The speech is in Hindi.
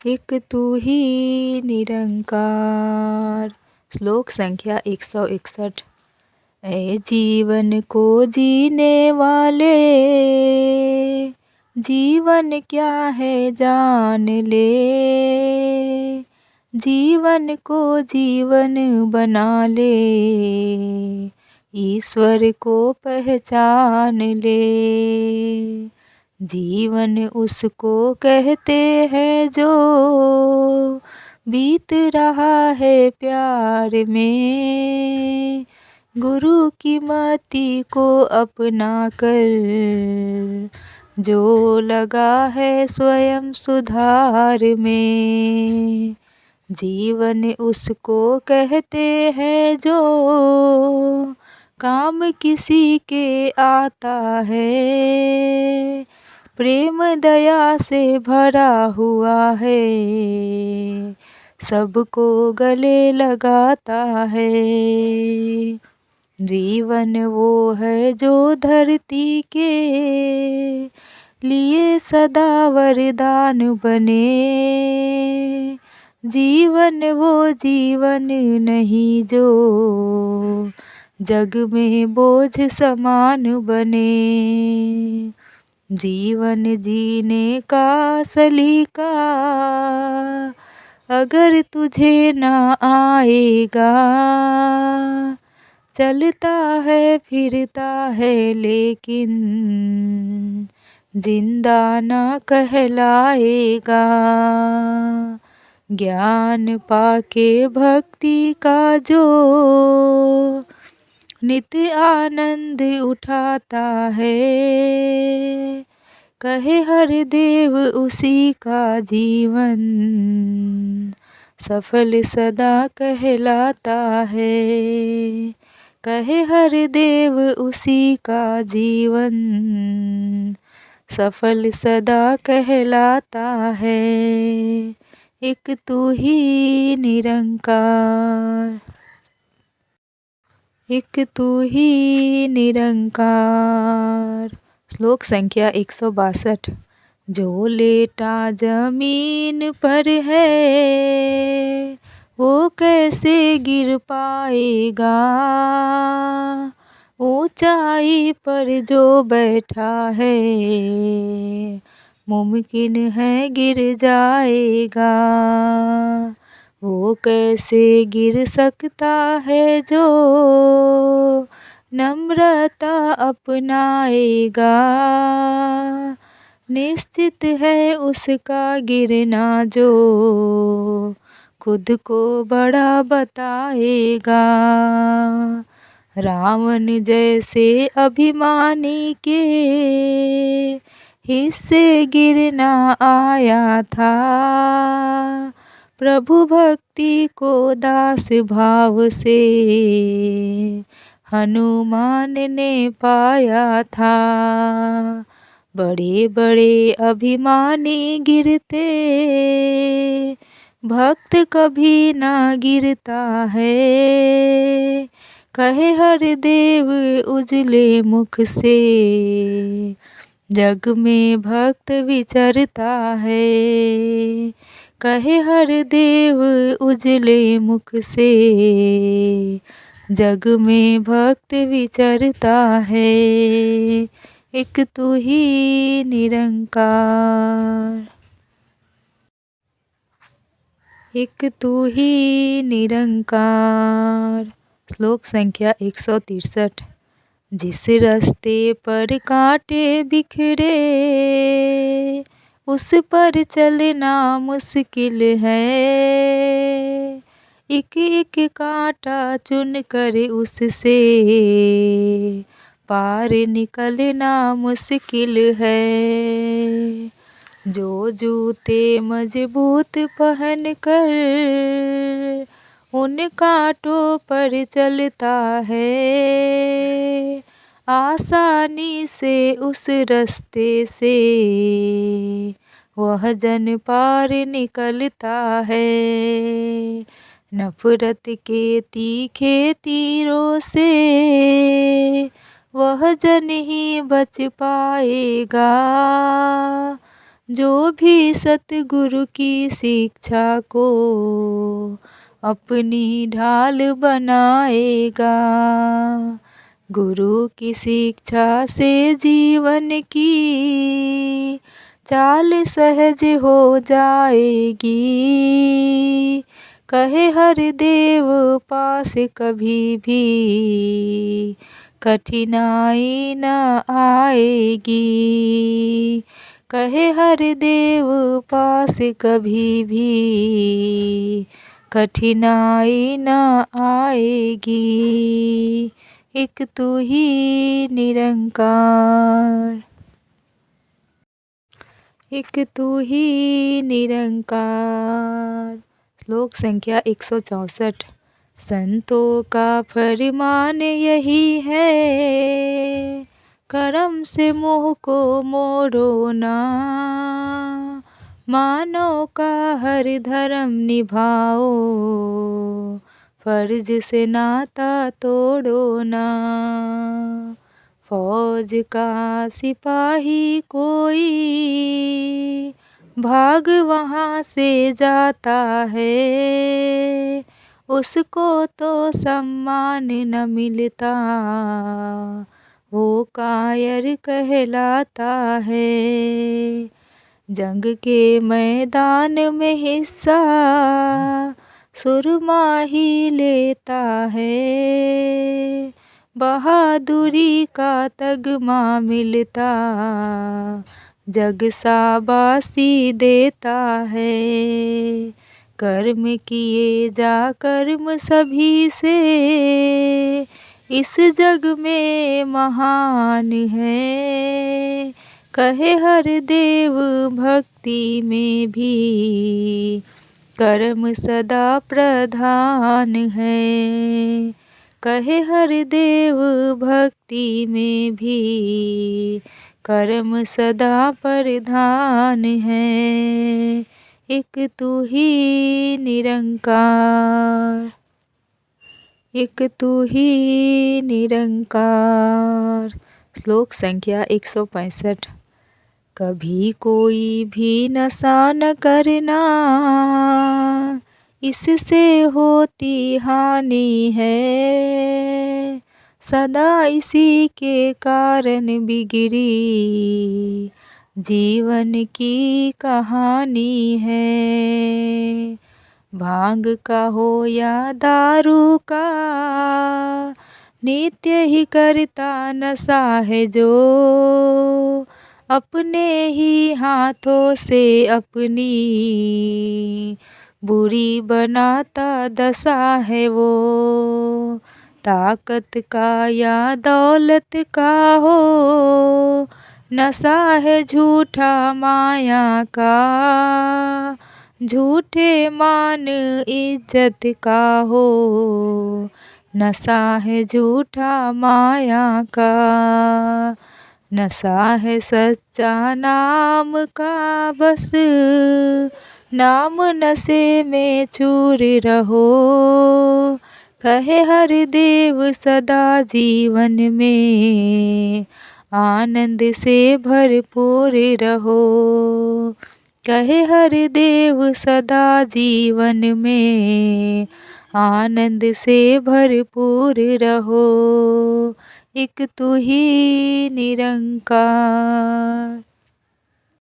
एक तू ही निरंकार। श्लोक संख्या 161। ऐ जीवन को जीने वाले, जीवन क्या है जान ले। जीवन को जीवन बना ले, ईश्वर को पहचान ले। जीवन उसको कहते हैं जो बीत रहा है प्यार में। गुरु की मति को अपना कर, जो लगा है स्वयं सुधार में। जीवन उसको कहते हैं जो काम किसी के आता है। प्रेम दया से भरा हुआ है, सबको गले लगाता है। जीवन वो है जो धरती के लिए सदा वरदान बने। जीवन वो जीवन नहीं जो जग में बोझ समान बने। जीवन जीने का सलीका अगर तुझे ना आएगा, चलता है फिरता है लेकिन जिंदा ना कहलाएगा। ज्ञान पाके भक्ति का जो नित्य आनंद उठाता है। कहे हर देव उसी का जीवन सफल सदा कहलाता है। कहे हर देव उसी का जीवन सफल सदा कहलाता है। एक तू ही निरंकार। एक तू ही निरंकार। श्लोक संख्या 162। जो लेटा जमीन पर है, वो कैसे गिर पाएगा। ऊंचाई पर जो बैठा है, मुमकिन है गिर जाएगा। वो कैसे गिर सकता है जो नम्रता अपनाएगा। निश्चित है उसका गिरना जो खुद को बड़ा बताएगा। रावण जैसे अभिमानी के हिस्से गिरना आया था। प्रभु भक्ति को दास भाव से हनुमान ने पाया था। बड़े बड़े अभिमानी गिरते, भक्त कभी ना गिरता है। कहे हर देव उजले मुख से, जग में भक्त विचरता है। कहे हर देव उजले मुख से, जग में भक्त विचरता है। एक तू ही निरंकार। एक तू ही निरंकार। श्लोक संख्या 163। जिस रास्ते पर कांटे बिखरे, उस पर चलना मुश्किल है। एक एक कांटा चुन कर उससे पार निकलना मुश्किल है। जो जूते मजबूत पहन कर उन कांटों पर चलता है, आसानी से उस रास्ते से वह जन पार निकलता है। नफरत के तीखे तीरों से वह जन ही बच पाएगा। जो भी सतगुरु की शिक्षा को अपनी ढाल बनाएगा, गुरु की शिक्षा से जीवन की चाल सहज हो जाएगी। कहे हर देव पास कभी भी कठिनाई न आएगी। कहे हर देव पास कभी भी कठिनाई न आएगी। एक तू ही निरंकार, एक तू ही निरंकार। श्लोक संख्या 164। संतों का फरमान यही है, कर्म से मोह को मोड़ो ना। मानव का हर धर्म निभाओ, फर्ज से नाता तोड़ो ना। फौज का सिपाही कोई भाग वहाँ से जाता है, उसको तो सम्मान न मिलता, वो कायर कहलाता है। जंग के मैदान में हिस्सा सुरमा ही लेता है, बहादुरी का तगमा मिलता, जग शाबाशी देता है। कर्म किए जा कर्म सभी से, इस जग में महान है। कहे हर देव भक्ति में भी, कर्म सदा प्रधान है। कहे हर देव भक्ति में भी, कर्म सदा प्रधान है। एक तू ही निरंकार, एक तू ही निरंकार। श्लोक संख्या 165। कभी कोई भी नशा न करना, इससे होती हानि है। सदा इसी के कारण बिगड़ी जीवन की कहानी है। भांग का हो या दारू का, नित्य ही करता नशा है जो। अपने ही हाथों से अपनी बुरी बनाता दशा है वो। ताकत का या दौलत का हो, नशा है झूठा माया का। झूठे मान इज्जत का हो, नशा है झूठा माया का। नशा है सच्चा नाम का बस, नाम नशे में चूर रहो। कहे हर देव सदा जीवन में, आनंद से भरपूर रहो। कहे हर देव सदा जीवन में, आनंद से भरपूर रहो। एक तू ही निरंकार।